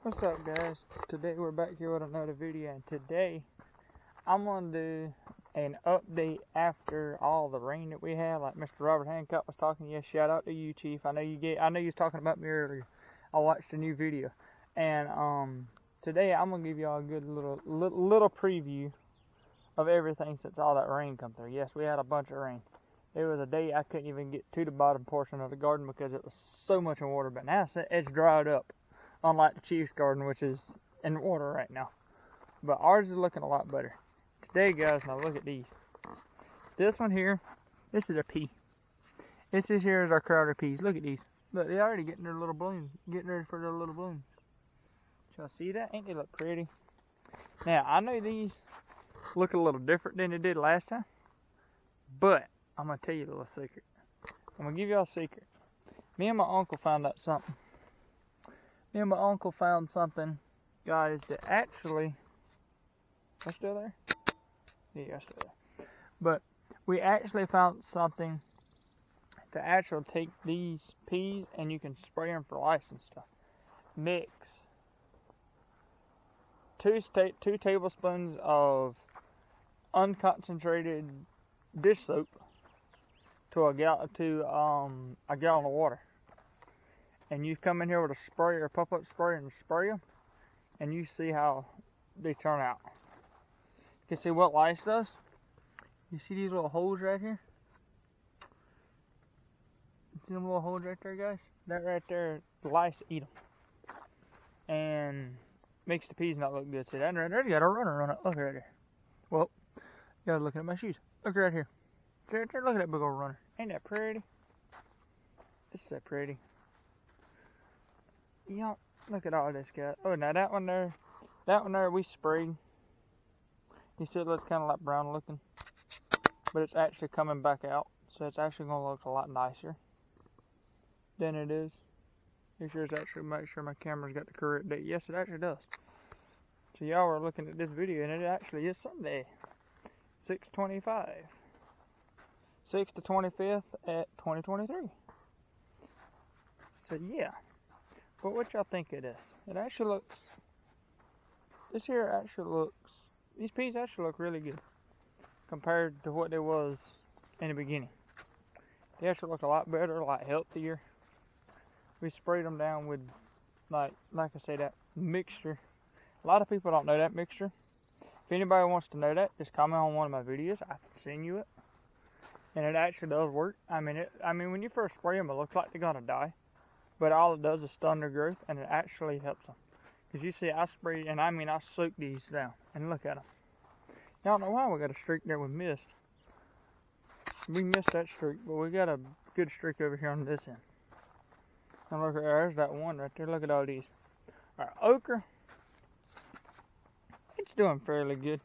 What's up, guys? Today we're back here with another video, and today I'm gonna do an update after all the rain that we had. Like Mr. Robert Hancock was talking. Yes, shout out to you, Chief. I know you was talking about me earlier. I watched a new video, and today I'm gonna give y'all a good little preview of everything since all that rain come through. Yes, we had a bunch of rain. There was a day I couldn't even get to the bottom portion of the garden because it was so much in water. But now it's dried up. Unlike the Chief's garden, which is in water right now. But ours is looking a lot better. Today, guys, now look at these. This one here, this is a pea. This here is our Crowder peas. Look at these. Look, they're already getting their little blooms. Getting ready for their little blooms. Y'all see that? Ain't they look pretty? Now, I know these look a little different than they did last time. But, I'm going to tell you a little secret. I'm going to give y'all a secret. Me and my uncle found out something. Me and my uncle found something, guys, that actually, are still there? Yeah, still there. But we actually found something to actually take these peas and you can spray them for lice and stuff. Mix 2 tablespoons of unconcentrated dish soap to a gallon of water. And you come in here with a sprayer, a pop-up sprayer, and spray them, and you see how they turn out. You can see what lice does. You see these little holes right here? See them little holes right there, guys? That right there, the lice eat them. And makes the peas not look good. See that right there? You got a runner on it. Look right there. Well, you gotta look at my shoes. Look right here. See right there? Look at that big old runner. Ain't that pretty? It's so pretty. You know, look at all this, guys. Oh, now that one there we sprayed. You see it looks kind of like brown looking, but it's actually coming back out, so it's actually going to look a lot nicer than it is. Make sure my camera's got the correct date. Yes, it actually does. So y'all are looking at this video, and it actually is Sunday, 6/25, 6 to 25th at 2023. So yeah. But what y'all think of this? It actually looks, these peas actually look really good compared to what they was in the beginning. They actually look a lot better, a lot healthier. We sprayed them down with, like I say, that mixture. A lot of people don't know that mixture. If anybody wants to know that, just comment on one of my videos. I can send you it. And it actually does work. I mean, when you first spray them, it looks like they're gonna die. But all it does is stun their growth, and it actually helps them. Because you see, I sprayed, and I soak these down. And look at them. I don't know why we got a streak there with mist. We missed that streak, but we got a good streak over here on this end. And look, there's that one right there. Look at all these. Our okra, it's doing fairly good.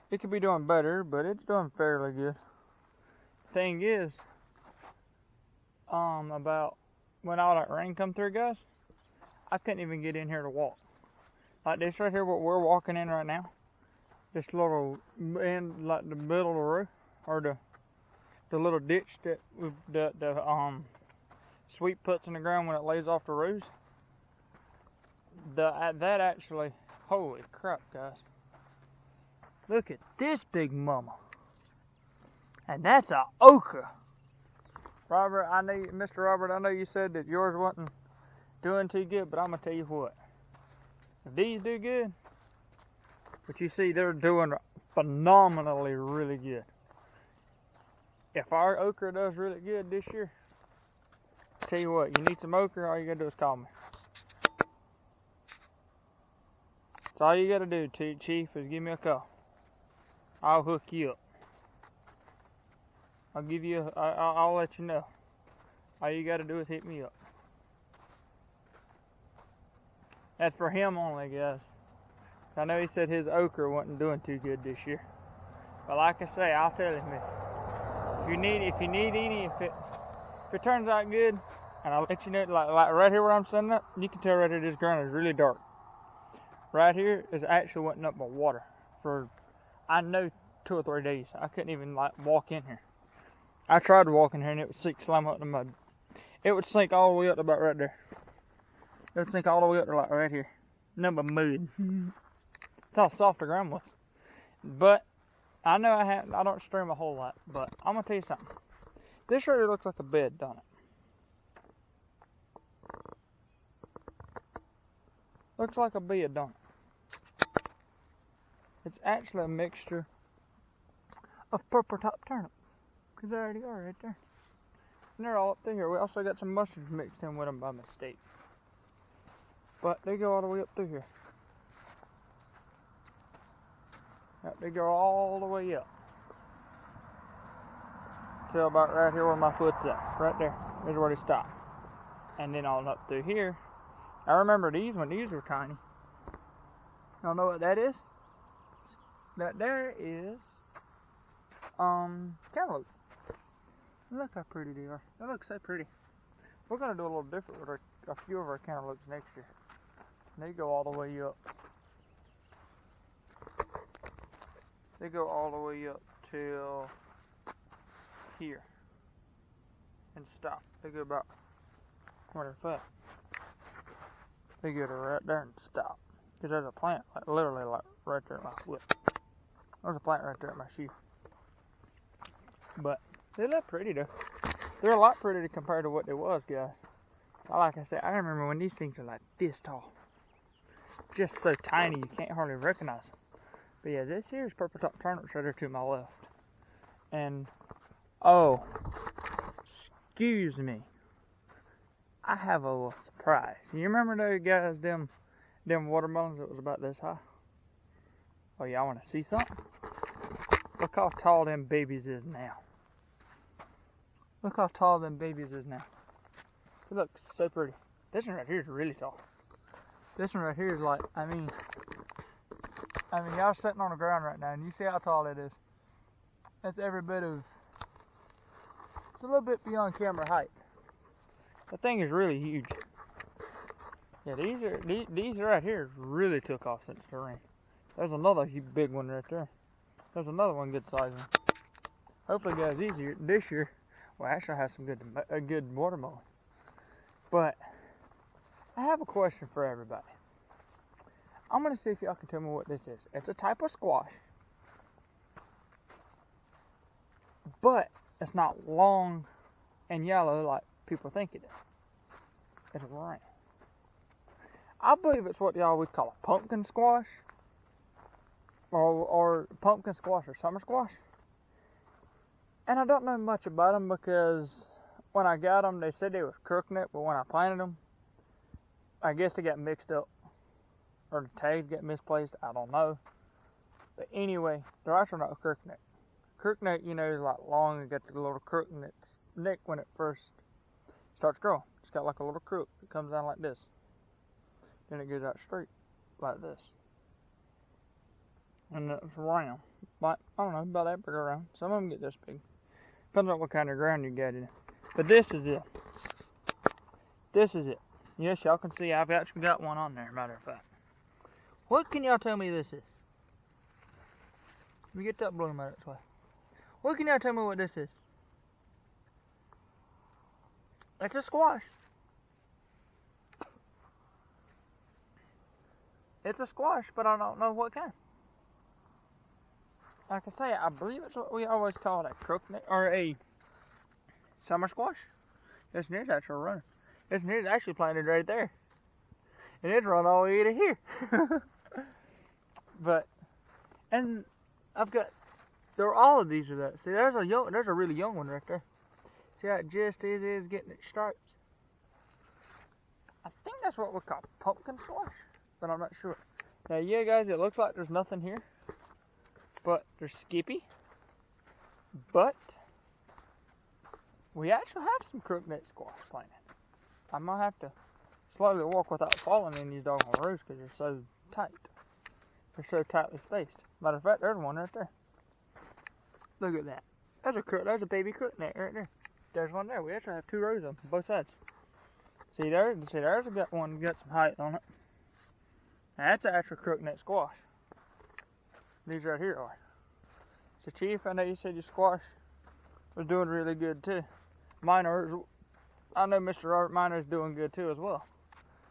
It could be doing better, but it's doing fairly good. Thing is, about when all that rain come through, guys, I couldn't even get in here to walk. Like this right here, what we're walking in right now, this little end, like the middle of the row, or the little ditch that the sweep puts in the ground when it lays off the rows. That actually, holy crap, guys! Look at this big mama, and that's a okra. Robert, Mr. Robert, I know you said that yours wasn't doing too good, but I'm going to tell you what. If these do good, but you see they're doing phenomenally really good. If our okra does really good this year, I tell you what, you need some okra, all you got to do is call me. That's all you got to do, Chief, is give me a call. I'll hook you up. I'll let you know. All you gotta do is hit me up. That's for him only, guys. I know he said his okra wasn't doing too good this year. But like I say, I'll tell him if you need any, if it turns out good, and I'll let you know, like right here where I'm setting up, you can tell right here this ground is really dark. Right here is actually wasn't up by water for, I know, 2 or 3 days. I couldn't even walk in here. I tried to walk in here and it would sink slime up the mud. It would sink all the way up to about right there. It'll sink all the way up to like right here. Nothing but mud. That's how soft the ground was. But I know I don't stream a whole lot, but I'm gonna tell you something. This really looks like a bed, don't it? Looks like a bed, don't it? It's actually a mixture of purple top turnips. Because they already are right there. And they're all up through here. We also got some mushrooms mixed in with them by mistake. But they go all the way up through here. Yep, they go all the way up. Till about right here where my foot's at. Right there. There's where they stop. And then on up through here. I remember these when these were tiny. Y'all know what that is? That there is cantaloupe. Look how pretty they are. They look so pretty. We're gonna do a little different with a few of our cantaloupes next year. They go all the way up. They go all the way up till here and stop. They go about where they're at. They go to right there and stop. Because there's a plant, like literally like right there at my foot. There's a plant right there at my shoe. But they look pretty though. They're a lot prettier compared to what they was, guys. Like I said, I remember when these things are like this tall. Just so tiny you can't hardly recognize them. But yeah, this here is purple top turnips right there to my left. And, oh, excuse me. I have a little surprise. You remember those guys, them watermelons that was about this high? Oh, y'all want to see something? Look how tall them babies is now. Look how tall them babies is now. It looks so pretty. This one right here is really tall. This one right here is like, I mean, y'all sitting on the ground right now, and you see how tall it is. That's every bit of, it's a little bit beyond camera height. The thing is really huge. Yeah, these right here really took off since the rain. There's another big one right there. There's another one good size one. Hopefully, guys, this year we'll actually have some good watermelon. But I have a question for everybody. I'm gonna see if y'all can tell me what this is. It's a type of squash, but it's not long and yellow like people think it is. It's round. I believe it's what they always call a pumpkin squash, or pumpkin squash or summer squash. And I don't know much about them because when I got them, they said they were crooknut, but when I planted them, I guess they got mixed up, or the tags got misplaced. I don't know. But anyway, they're actually not crooknut. Crooknut, you know, is like long and got the little crook in its neck when it first starts growing. It's got like a little crook that comes down like this. Then it goes out straight like this. And it's round. Like, I don't know, about that big around. Some of them get this big. Depends on what kind of ground you got in it. But this is it. This is it. Yes, y'all can see I've actually got one on there, matter of fact. What can y'all tell me this is? Let me get that bloom out of its way. What can y'all tell me what this is? It's a squash. It's a squash, but I don't know what kind. Like I say, I believe it's what we always call a crooknut, or a summer squash. This near's actually running. This near's actually planted right there. And it's run all the way to here. But, and I've got, all of these are that. See, there's a really young one right there. See how it just is getting its stripes? I think that's what we call pumpkin squash, but I'm not sure. Now, yeah, guys, it looks like there's nothing here, but there's Skippy. But we actually have some crooknut squash planted. I might have to slowly walk without falling in these doggone rows because they're so tight. They're so tightly spaced. Matter of fact, there's one right there. Look at that. There's a baby crooknut right there. There's one there. We actually have two rows of them, both sides. See there's got one got some height on it. Now that's an actual crooknut squash. These right here are. So Chief, I know you said your squash was doing really good too. Mine are. I know Mr. Robert Miner's doing good too as well.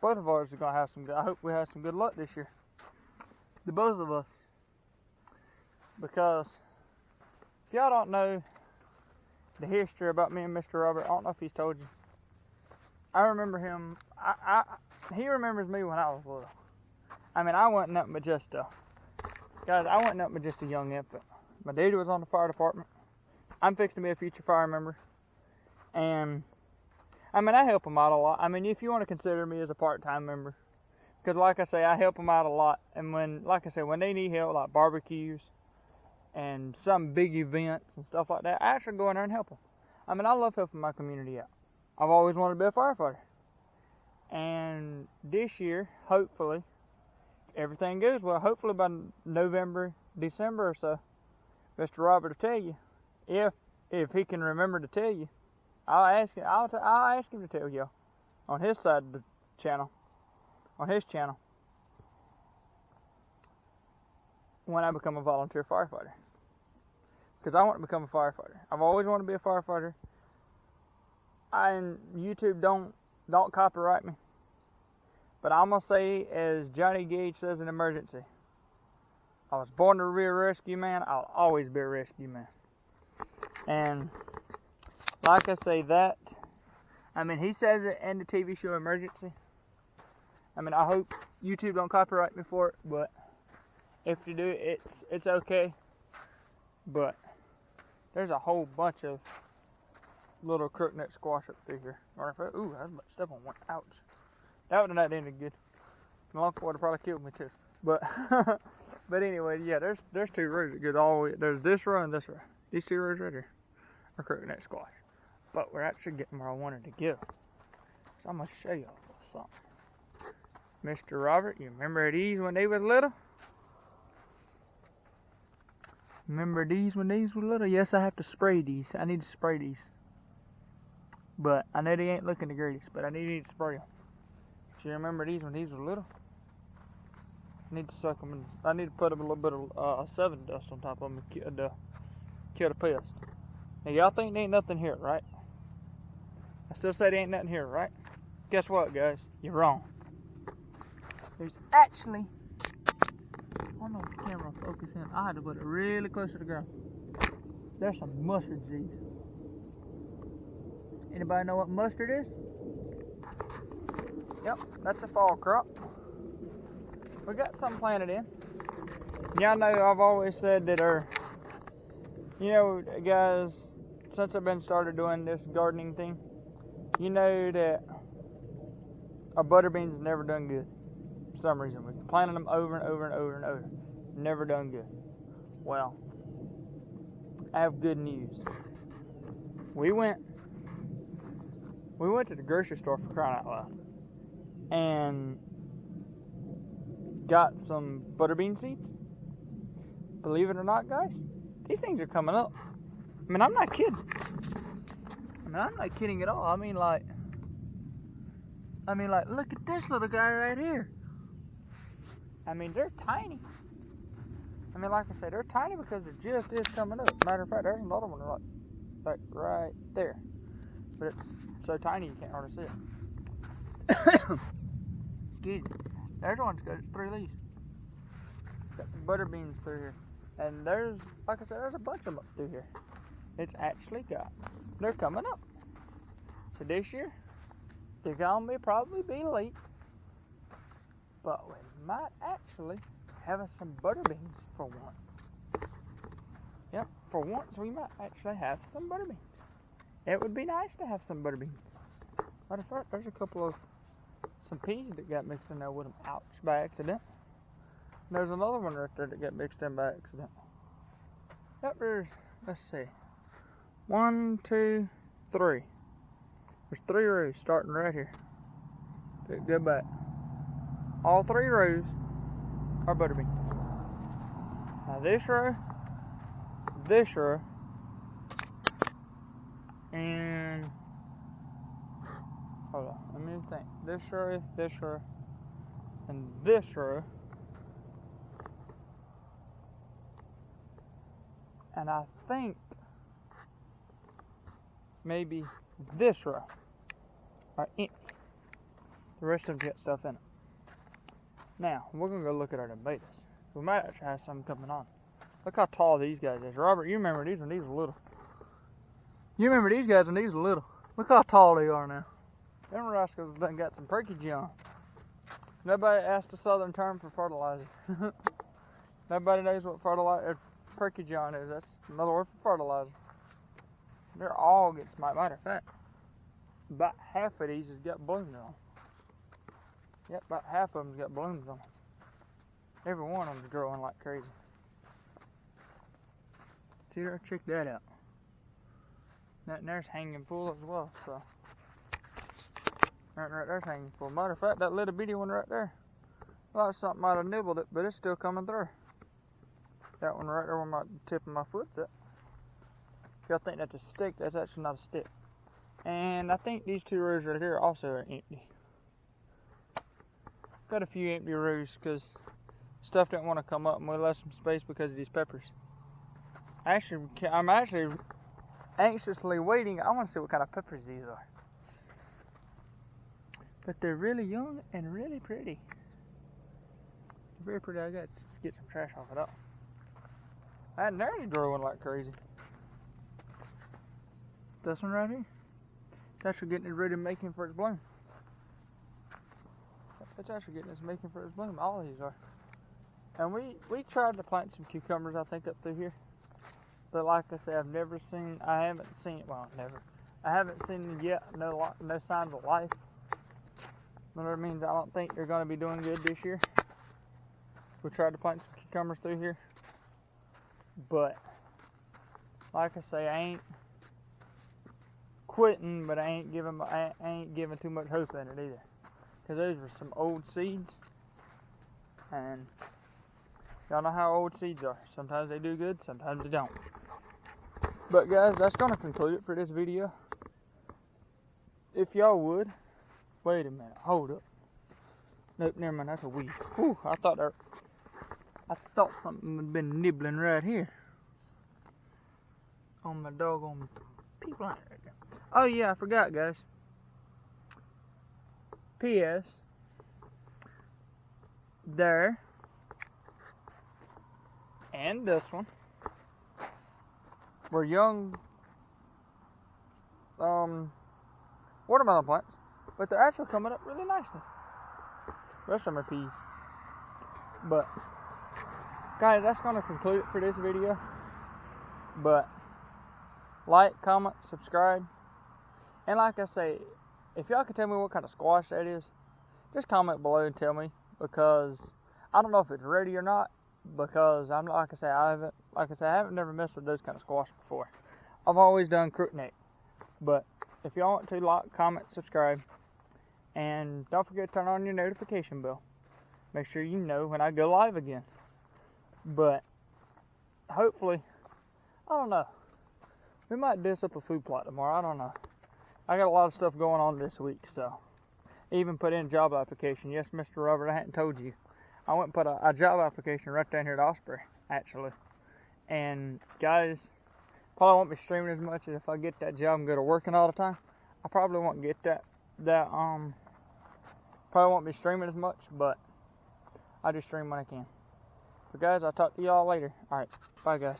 both of ours are gonna have some good. I hope we have some good luck this year. The both of us, because if y'all don't know the history about me and Mr. Robert, I don't know if he's told you. I remember him. He remembers me when I was little. I mean, I wasn't nothing but just a young infant. My daddy was on the fire department. I'm fixing to be a future fire member, and I mean, I help them out a lot. I mean, if you want to consider me as a part-time member, because like I say, I help them out a lot. And when they need help, like barbecues and some big events and stuff like that, I actually go in there and help them. I mean, I love helping my community out. I've always wanted to be a firefighter. And this year, hopefully, everything goes well. Hopefully by November, December or so, Mr. Robert will tell you, if he can remember to tell you. I'll ask him to tell y'all on his side of the channel, on his channel, when I become a volunteer firefighter. Because I want to become a firefighter. I've always wanted to be a firefighter. YouTube don't copyright me. But I'm gonna say, as Johnny Gage says in Emergency, I was born to be a rescue man. I'll always be a rescue man. And like I say that, I mean, he says it in the TV show Emergency. I mean, I hope YouTube don't copyright me for it, but if you do, it's okay. But there's a whole bunch of little crookneck squash up through here. Ooh, I was about to step on one. Ouch. That would have not ended good. The long would have probably killed me too. But but anyway, yeah, there's two rows that go all the way. There's this row and this row. These two rows right here are crookneck squash. But we're actually getting where I wanted to go. So I'm gonna show y'all something. Mr. Robert, you remember these when they was little? Remember these when these were little? Yes, I have to spray these. I need to spray these. But I know they ain't looking the greatest, but I need to spray them. Do you remember these when these were little? I need to suck them in. I need to put a little bit of 7 dust on top of them to kill the pest. Now y'all think there ain't nothing here, right? I still say there ain't nothing here, right? Guess what, guys? You're wrong. There's actually, I don't know if the camera will focus in. I had to put it really close to the ground. There's some mustard seeds. Anybody know what mustard is? Yep, that's a fall crop. We got some planted in. Y'all know I've always said that you know, guys, since I've been started doing this gardening thing, you know that our butter beans has never done good. For some reason, we planted them over and over and over and over. Never done good. Well, I have good news. We went to the grocery store, for crying out loud, and got some butterbean seeds. Believe it or not, guys, these things are coming up. I mean, I'm not kidding. I'm not kidding at all. I mean, like, look at this little guy right here. I mean, they're tiny. I mean, like I said, they're tiny because it just is coming up. Matter of fact, there's another one like right there. But it's so tiny you can't hardly see it. Excuse me. There's one's got 3 leaves. Got the butter beans through here. And there's, like I said, there's a bunch of them up through here. It's actually they're coming up. So this year, they're going to probably be late. But we might actually have some butter beans for once. Yep, for once we might actually have some butter beans. It would be nice to have some butter beans. Matter of fact, there's a couple of some peas that got mixed in there with them. Ouch, by accident. And there's another one right there that got mixed in by accident. Yep, let's see. 1, 2, 3. There's 3 rows starting right here. Go back. All 3 rows are butter beans. Now this row, and hold on, let me think. This row, and this row, and I think maybe this row are empty. The rest of them got stuff in it. Now, we're going to go look at our betas. We might actually have some coming on. Look how tall these guys is. Robert, you remember these when these were little. You remember these guys when these were little. Look how tall they are now. Them rascals done got some perkage on. Nobody asked a southern term for fertilizer. Nobody knows what fertilizer perkage on is. That's another word for fertilizer. They're all getting smite. Matter of fact, about half of these has got blooms on. Yep, about half of them's got blooms on. Every one of them's growing like crazy. See there? Check that out. That there's hanging full as well, so. Right there's hanging full. Matter of fact, that little bitty one right there. Well, something might have nibbled it, but it's still coming through. That one right there where my tip of my foot's at. If y'all think that's a stick, that's actually not a stick. And I think these 2 rows right here also are empty. Got a few empty rows because stuff didn't want to come up, and we left some space because of these peppers. I'm actually anxiously waiting. I want to see what kind of peppers these are. But they're really young and really pretty. Very pretty. I got to get some trash off it up. And they're growing like crazy. This one right here, it's actually getting it ready, making for its bloom. It's actually getting us making for its bloom. All of these are. And we tried to plant some cucumbers, I think, up through here. But like I said, I haven't seen them yet. No signs of life. That means I don't think they're going to be doing good this year. We tried to plant some cucumbers through here. But, like I say, I ain't quitting, but I ain't giving too much hope in it either. Because those were some old seeds. And y'all know how old seeds are. Sometimes they do good, sometimes they don't. But guys, that's going to conclude it for this video. If y'all would, wait a minute, hold up. Nope, never mind, that's a weed. Whew, I thought something had been nibbling right here. On my doggone people right there. Oh yeah, I forgot, guys. P.S. There. And this one were young watermelon plants, but they're actually coming up really nicely. The rest of them are peas. But guys, that's going to conclude it for this video. But like, comment, subscribe, and like I say, if y'all can tell me what kind of squash that is, just comment below and tell me, because I don't know if it's ready or not. Because I haven't never messed with those kind of squash before. I've always done crookneck. But if y'all want to, like, comment, subscribe, and don't forget to turn on your notification bell. Make sure you know when I go live again. But hopefully, I don't know. We might diss up a food plot tomorrow. I don't know. I got a lot of stuff going on this week, so even put in a job application. Yes, Mr. Robert, I hadn't told you. I went and put a job application right down here at Osprey, actually. And guys, probably won't be streaming as much as if I get that job and go to working all the time. I probably won't get probably won't be streaming as much, but I just stream when I can. But guys, I'll talk to y'all later. Alright, bye guys.